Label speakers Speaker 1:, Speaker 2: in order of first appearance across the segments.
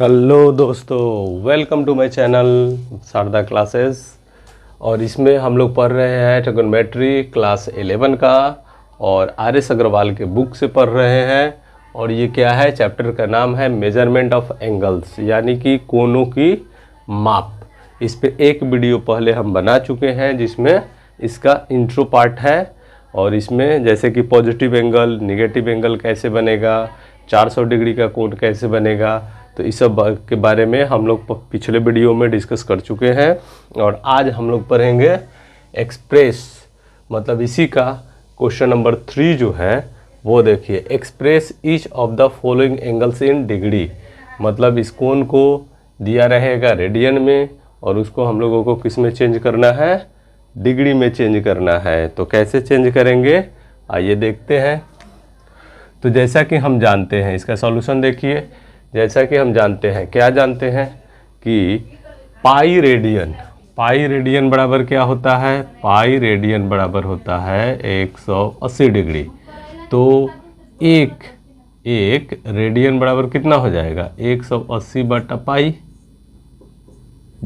Speaker 1: Hello दोस्तों, welcome to my channel Sharda classes. और इसमें हम लोग पढ़ रहे हैं ट्रिगोनोमेट्री क्लास 11 का और आर.एस. अग्रवाल के बुक से पढ़ रहे हैं। और ये क्या है, चैप्टर का नाम है मेजरमेंट ऑफ एंगल्स, यानी कि कोणों की माप। इस पे एक वीडियो पहले हम बना चुके हैं जिसमें इसका इंट्रो पार्ट है। और इसमें जैसे कि पॉजिटिव एंगल, निगेटिव एंगल कैसे बनेगा, 400 डिग्री का कोण कैसे बनेगा, तो इस सब के बारे में हम लोग पिछले वीडियो में डिस्कस कर चुके हैं। और आज हम लोग पढ़ेंगे एक्सप्रेस, मतलब इसी का क्वेश्चन नंबर 3 जो है वो देखिए, express each of the following angles in degree. मतलब इस कोण को दिया रहेगा रेडियन में और उसको हम लोगों को किस में चेंज करना है, डिग्री में चेंज करना है। तो कैसे चेंज करेंगे आइए देखते हैं। तो जैसा कि हम जानते हैं, इसका सॉल्यूशन देखिए। जैसा कि हम जानते हैं, क्या जानते हैं कि पाई रेडियन बराबर क्या होता है, पाई रेडियन बराबर होता है 180 डिग्री। तो एक रेडियन बराबर कितना हो जाएगा, 180 बटा पाई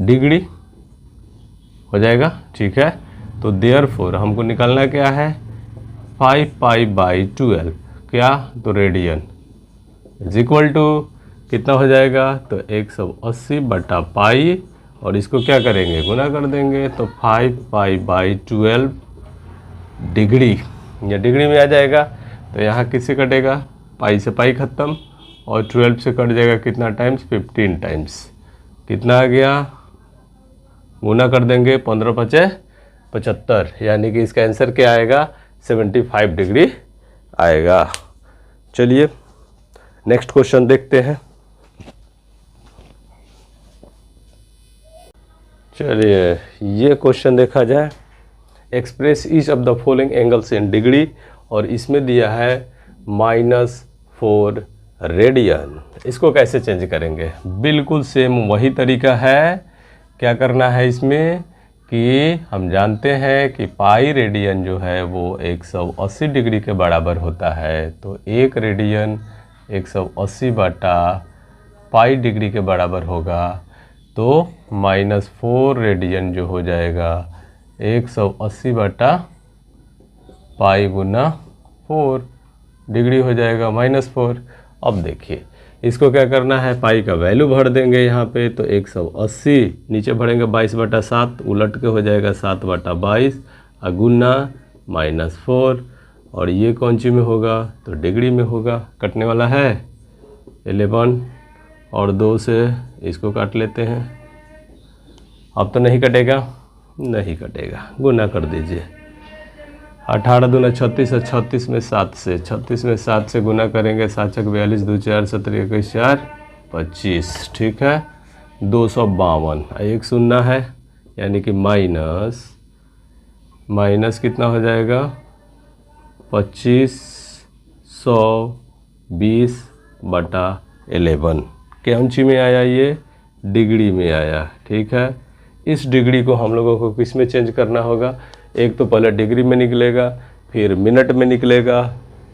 Speaker 1: डिग्री हो जाएगा। ठीक है, तो देयरफॉर हमको निकालना क्या है, 5 पाई बाई 12 क्या, तो रेडियन इज इक्वल टू कितना हो जाएगा, तो 180 बटा पाई और इसको क्या करेंगे, गुना कर देंगे। तो 5 पाई बाई 12 डिग्री, या डिग्री में आ जाएगा। तो यहाँ किससे कटेगा, पाई से पाई ख़त्म और 12 से कट जाएगा कितना टाइम्स, 15 टाइम्स। कितना आ गया, गुना कर देंगे, 15 पचे 75, यानी कि इसका आंसर क्या आएगा, 75 डिग्री आएगा। चलिए नेक्स्ट क्वेश्चन देखते हैं। चलिए ये क्वेश्चन देखा जाए, express each of the following angles in degree, और इसमें दिया है -4 रेडियन। इसको कैसे चेंज करेंगे, बिल्कुल सेम वही तरीका है। क्या करना है इसमें कि हम जानते हैं कि पाई रेडियन जो है वो 180 डिग्री के बराबर होता है। तो एक रेडियन 180 बटा पाई डिग्री के बराबर होगा। तो -4 रेडियन जो हो जाएगा 180 बटा पाई गुना 4 डिग्री हो जाएगा -4। अब देखिए इसको क्या करना है, पाई का वैल्यू भर देंगे यहाँ पे। तो 180 नीचे भरेंगे 22 बटा 7, उलट के हो जाएगा 7 बटा 22 गुना -4। और ये कौन सी में होगा, तो डिग्री में होगा। कटने वाला है 11 और 2 से इसको काट लेते हैं। अब तो नहीं कटेगा, नहीं कटेगा, गुना कर दीजिए। 18 दूना 36 और 36 में 7 से गुना करेंगे, 7 छक 42, 2 4 17 21 4 25। ठीक है, 252 एक शून्य है, यानी कि माइनस कितना हो जाएगा, 2520 बटा 11। कौन सी में आया, ये डिग्री में आया। ठीक है, इस डिग्री को हम लोगों को किस में चेंज करना होगा, एक तो पहले डिग्री में निकलेगा, फिर मिनट में निकलेगा,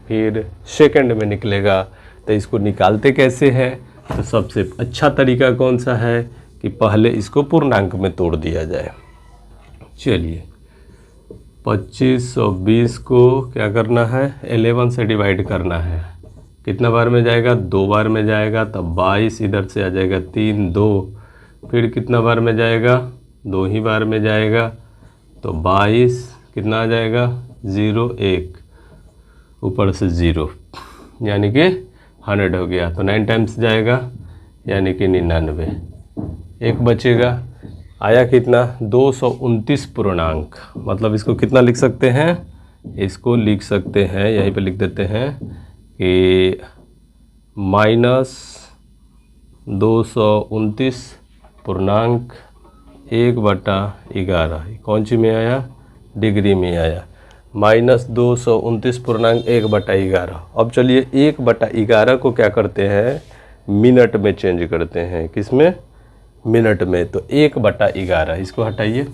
Speaker 1: फिर सेकंड में निकलेगा। तो इसको निकालते कैसे हैं, तो सबसे अच्छा तरीका कौन सा है कि पहले इसको पूर्णांक में तोड़ दिया जाए। चलिए 2520 को क्या करना है, 11 से डिवाइड करना है। कितना बार में जाएगा, 2 बार में जाएगा। तब 22 इधर से आ जाएगा 3 2, फिर कितना बार में जाएगा, 2 ही बार में जाएगा। तो 22 कितना आ जाएगा, 0 1 ऊपर से 0, यानी कि 100 हो गया। तो 9 टाइम्स जाएगा, यानी कि 99। एक बचेगा, आया कितना, 229 पूर्णांक। मतलब इसको कितना लिख सकते हैं, इसको लिख सकते हैं, यहीं पे लिख देते हैं कि -229 पूर्णांक 1/11। कौन सी में आया, डिग्री में आया। -229 पूर्णांक 1/11। अब चलिए 1/11 को क्या करते हैं, मिनट में चेंज करते हैं। किस में, मिनट में। तो 1/11 इसको हटाइए।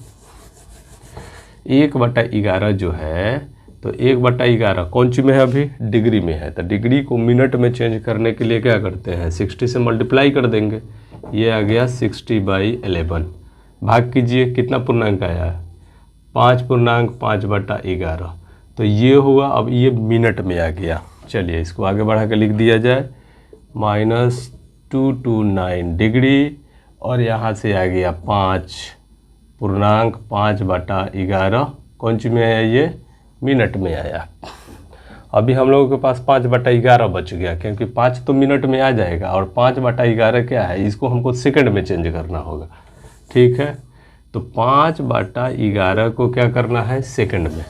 Speaker 1: 1/11 जो है, तो 1/11 कौन सी में है, अभी डिग्री में है। तो डिग्री को मिनट में चेंज करने के लिए क्या करते हैं, 60 से मल्टीप्लाई कर देंगे। ये आ गया 60/11। भाग कीजिए, कितना पूर्णांक आया है? 5 पूर्णांक 5/11। तो ये हुआ। अब ये मिनट में आ गया। चलिए इसको आगे बढ़ा के लिख दिया जाए, -229 डिग्री, और यहाँ से आ गया 5 पूर्णांक 5/11। कौन सी में आया? ये मिनट में आया। अभी हम लोगों के पास 5/11 बच गया, क्योंकि 5 तो मिनट में आ जाएगा, और 5/11 क्या है, इसको हमको सेकंड में चेंज करना होगा। ठीक है, तो 5/11 को क्या करना है? सेकंड में।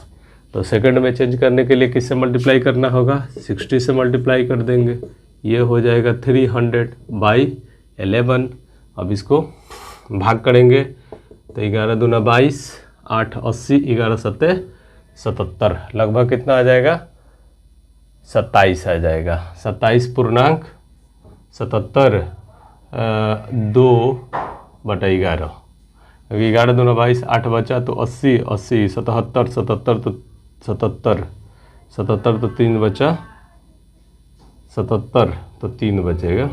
Speaker 1: तो सेकंड में चेंज करने के लिए किससे मल्टीप्लाई करना होगा? 60 से मल्टीप्लाई कर देंगे। ये हो जाएगा 300/11। अब इसको भाग करेंगे तो 11 दूना 22, 8 80, 11 सत्ते 77, लगभग कितना आ जाएगा? 27 आ जाएगा। 27 पूर्णांक 77 2/11। 11 दूना 22, 8 बचा तो 80 80, 77 77 तो 77 77 तो 3 बचा, 77 तो 3 बचेगा।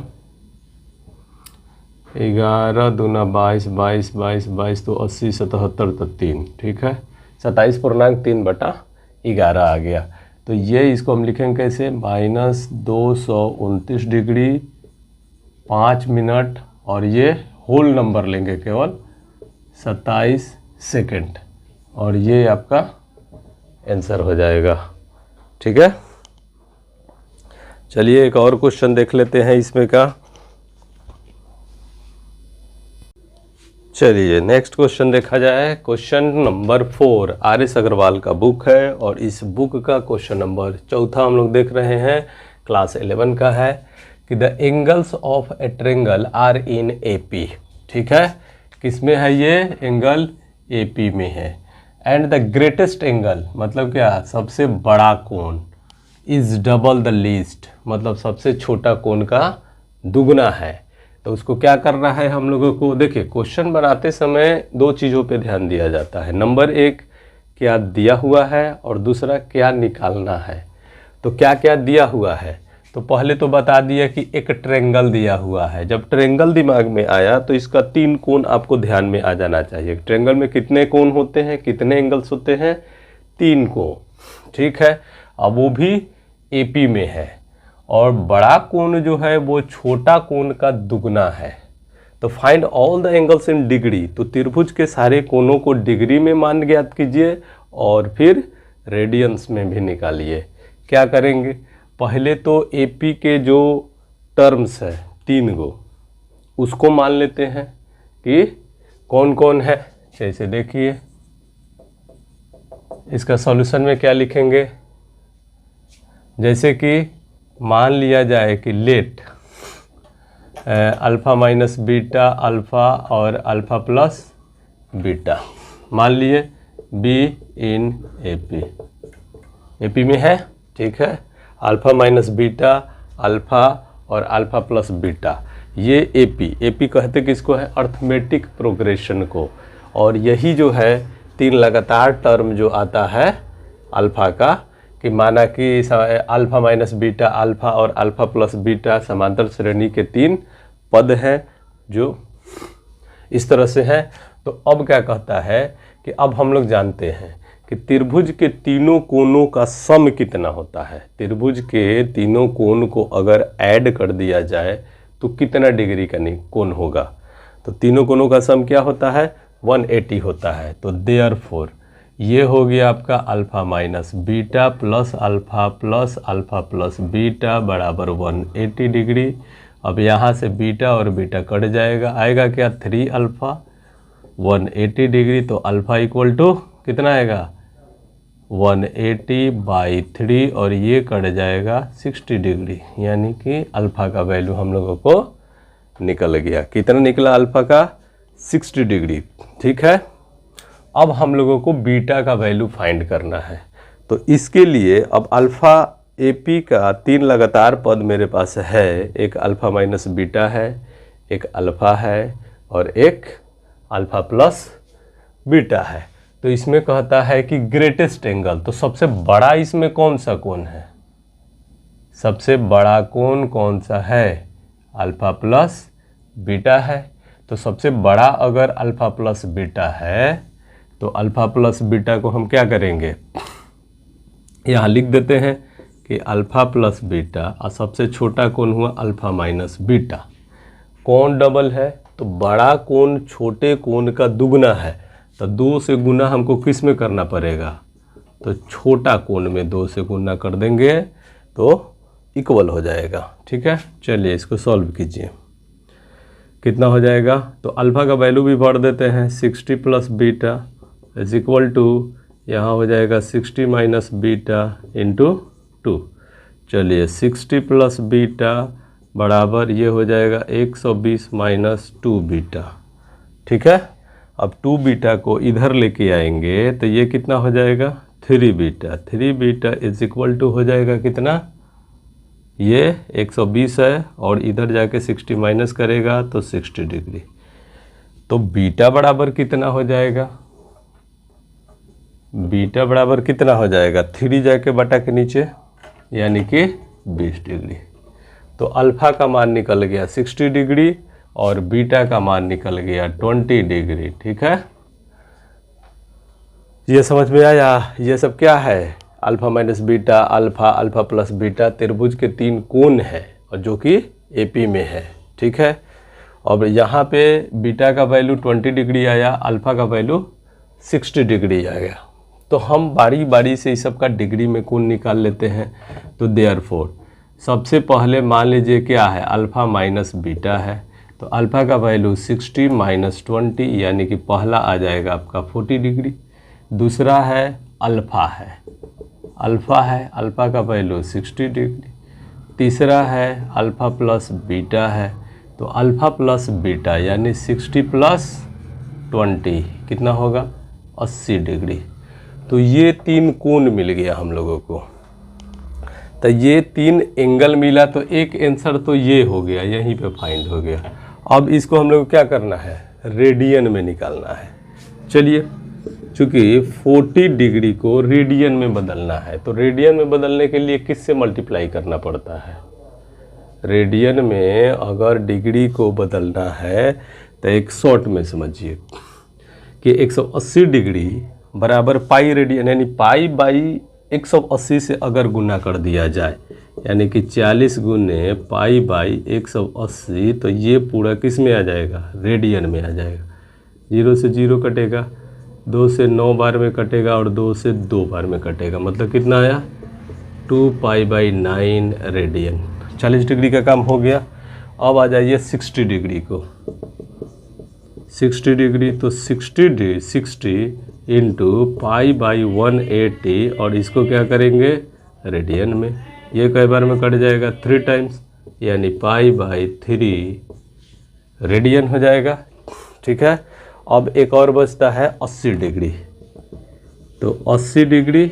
Speaker 1: 11 दूना 22 22 22 22 तो 80, 77 तो 3। ठीक है, 27 पूर्णांक 3/11 आ गया। तो ये इसको हम लिखेंगे कैसे? -229 डिग्री 5 मिनट, और ये होल नंबर लेंगे केवल 27 सेकंड, और ये आपका आंसर हो जाएगा। ठीक है, चलिए एक और क्वेश्चन देख लेते हैं इसमें का। चलिए नेक्स्ट क्वेश्चन देखा जाए। Question number 4 RS. अग्रवाल का बुक है, और इस बुक का क्वेश्चन नंबर 4 हम लोग देख रहे हैं, क्लास 11 का है, कि the angles of a triangle are in AP। ठीक है, किसमें है ये? एंगल AP में है। एंड द ग्रेटेस्ट एंगल मतलब क्या? सबसे बड़ा कोण, इज डबल द लीस्ट मतलब सबसे छोटा कोण का दुगना है। तो उसको क्या करना है हम लोगों को? देखिए क्वेश्चन बनाते समय 2 चीज़ों पे ध्यान दिया जाता है। नंबर 1 क्या दिया हुआ है, और दूसरा क्या निकालना है। तो क्या क्या दिया हुआ है, तो पहले तो बता दिया कि एक ट्रायंगल दिया हुआ है। जब ट्रायंगल दिमाग में आया तो इसका 3 कोण आपको ध्यान में आ जाना चाहिए। ट्रायंगल में कितने कोण होते हैं, कितने एंगल्स होते हैं? 3 कोण। ठीक है, अब वो भी AP में है, और बड़ा कोण जो है वो छोटा कोण का दुगना है। तो find all the angles in degree, तो त्रिभुज के सारे कोणों को डिग्री में मान ज्ञात कीजिए, और फिर रेडियंस में भी निकालिए। क्या करेंगे? पहले तो AP के जो टर्म्स है 3 गो, उसको मान लेते हैं कि कौन कौन है। जैसे देखिए इसका सॉल्यूशन में क्या लिखेंगे? जैसे कि मान लिया जाए कि late alpha minus beta alpha और अल्फ़ा प्लस बीटा, मान लिए बी इन AP में है। ठीक है, अल्फ़ा माइनस बीटा अल्फ़ा और अल्फ़ा प्लस बीटा, ये AP कहते किसको है? अर्थमेटिक प्रोग्रेशन को। और यही जो है 3 लगातार टर्म जो आता है अल्फ़ा का, कि माना कि अल्फ़ा माइनस बीटा अल्फ़ा और अल्फ़ा प्लस बीटा समांतर श्रेणी के 3 पद हैं जो इस तरह से हैं। तो अब क्या कहता है कि अब हम लोग जानते हैं कि त्रिभुज के तीनों कोणों का सम कितना होता है। त्रिभुज के तीनों कोण को अगर ऐड कर दिया जाए तो कितना डिग्री का कोण होगा? तो तीनों कोणों का सम क्या होता है? 180 होता है। तो देयरफॉर ये हो गया आपका alpha minus beta plus alpha plus beta बराबर 180 डिग्री। अब यहाँ से बीटा और बीटा कट जाएगा, आएगा क्या? 3 अल्फ़ा 180 डिग्री। तो अल्फ़ा इक्वल टू कितना आएगा? 180/3, और ये कट जाएगा 60 डिग्री, यानी कि अल्फ़ा का वैल्यू हम लोगों को निकल गया। कितना निकला अल्फ़ा का? 60 डिग्री। ठीक है, अब हम लोगों को बीटा का वैल्यू फाइंड करना है। तो इसके लिए अब अल्फ़ा AP का 3 लगातार पद मेरे पास है। एक अल्फ़ा माइनस बीटा है, एक अल्फ़ा है, और एक अल्फ़ा प्लस बीटा है। तो इसमें कहता है कि ग्रेटेस्ट एंगल, तो सबसे बड़ा इसमें कौन सा कोण है? सबसे बड़ा कोण कौन सा है? अल्फ़ा प्लस बीटा है। तो सबसे बड़ा अगर अल्फ़ा प्लस बीटा है तो अल्फ़ा प्लस बीटा को हम क्या करेंगे, यहाँ लिख देते हैं कि अल्फ़ा प्लस बीटा, और सबसे छोटा कोण हुआ अल्फ़ा माइनस बीटा। कोण डबल है तो बड़ा कोण छोटे कोण का दुगना है, तो 2 से गुना हमको किस में करना पड़ेगा, तो छोटा कोण में 2 से गुना कर देंगे तो इक्वल हो जाएगा। ठीक है, चलिए इसको सॉल्व कीजिए। कितना हो जाएगा, तो अल्फ़ा का वैल्यू भी भर देते हैं, 60 plus beta is equal to, यहाँ हो जाएगा 60 माइनस बीटा इंटू 2। चलिए 60 प्लस बीटा बराबर ये हो जाएगा 120 माइनस 2 बीटा। ठीक है, अब 2 बीटा को इधर लेके आएंगे तो ये कितना हो जाएगा, 3 beta. 3 beta is equal to हो जाएगा कितना, ये 120 है और इधर जाके 60 माइनस करेगा तो 60 डिग्री। तो बीटा बराबर कितना हो जाएगा, बीटा बराबर कितना हो जाएगा, 3 जाके बटा के नीचे यानी कि 20 डिग्री। तो अल्फ़ा का मान निकल गया 60 डिग्री और बीटा का मान निकल गया 20 डिग्री। ठीक है, ये समझ में आया। ये सब क्या है, alpha minus beta, alpha, alpha plus beta, त्रिभुज के 3 कोण है और जो कि एपी में है। ठीक है, और यहाँ पे बीटा का वैल्यू 20 डिग्री आया, अल्फ़ा का वैल्यू 60 डिग्री आएगा। तो हम बारी बारी से इस सब का डिग्री में कोण निकाल लेते हैं। तो देयरफॉर सबसे पहले मान लीजिए क्या है, अल्फ़ा माइनस बीटा है, तो अल्फ़ा का वैल्यू 60 माइनस 20 यानी कि पहला आ जाएगा आपका 40 डिग्री। दूसरा है अल्फ़ा है, अल्फ़ा है, अल्फ़ा का वैल्यू 60 डिग्री। तीसरा है अल्फ़ा प्लस बीटा है, तो अल्फ़ा प्लस बीटा यानी 60 प्लस 20 कितना होगा, 80 डिग्री। तो ये 3 कोण मिल गया हम लोगों को। तो ये 3 एंगल मिला, तो एक आंसर तो ये हो गया, यहीं पे फाइंड हो गया। अब इसको हम लोग को क्या करना है, रेडियन में निकालना है। चलिए, चूँकि 40 डिग्री को रेडियन में बदलना है, तो रेडियन में बदलने के लिए किससे मल्टीप्लाई करना पड़ता है, रेडियन में अगर डिग्री को बदलना है तो एक शॉर्ट में समझिए कि 180 डिग्री बराबर पाई रेडियन, यानी पाई बाई 180 से अगर गुना कर दिया जाए, यानी कि 40 गुने पाई बाई 180, तो ये पूरा किस में आ जाएगा, रेडियन में आ जाएगा। 0 से 0 कटेगा, 2 से 9 बार में कटेगा और 2 से 2 बार में कटेगा, मतलब कितना आया, 2 पाई बाई 9 रेडियन। 40 डिग्री का काम हो गया। अब आ जाइए 60 डिग्री को, 60 डिग्री, तो 60 इंटू पाई बाई 180 और इसको क्या करेंगे, रेडियन में। ये कई बार में कट जाएगा, 3 टाइम्स, यानी पाई बाई 3 रेडियन हो जाएगा। ठीक है, अब एक और बचता है 80 डिग्री। तो 80 डिग्री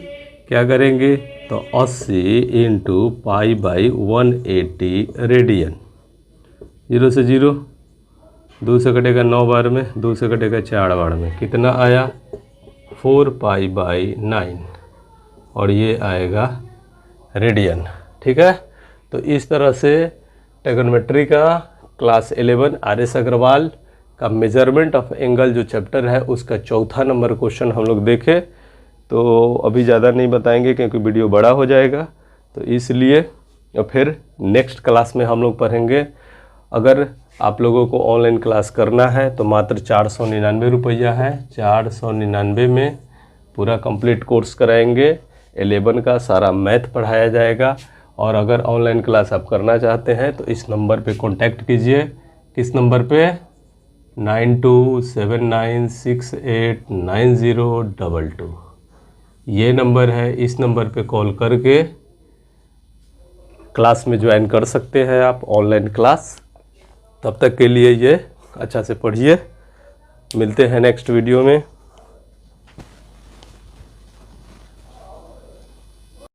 Speaker 1: क्या करेंगे, तो 80 इंटू पाई बाई 180 रेडियन। 0 से 0, 2 से कटेगा 9 बार में, 2 से कटेगा 4 बार में, कितना आया, 4 पाई बाई 9 और ये आएगा रेडियन। ठीक है, तो इस तरह से ट्रिग्नोमेट्री का क्लास 11 आर.एस. अग्रवाल का मेजरमेंट ऑफ एंगल जो चैप्टर है उसका 4था नंबर क्वेश्चन हम लोग देखे। तो अभी ज़्यादा नहीं बताएंगे क्योंकि वीडियो बड़ा हो जाएगा, तो इसलिए फिर नेक्स्ट क्लास में हम लोग पढ़ेंगे। अगर आप लोगों को ऑनलाइन क्लास करना है तो मात्र 499 रुपया है। 499 में पूरा कंप्लीट कोर्स कराएंगे। 11 का सारा मैथ पढ़ाया जाएगा। और अगर ऑनलाइन क्लास आप करना चाहते हैं तो इस नंबर पे कांटेक्ट कीजिए। किस नंबर पे, 9279689022 ये नंबर है। इस नंबर पे कॉल करके क्लास में ज्वाइन कर सकते हैं आप ऑनलाइन क्लास। तब तक के लिए ये अच्छा से पढ़िए। मिलते हैं नेक्स्ट वीडियो में।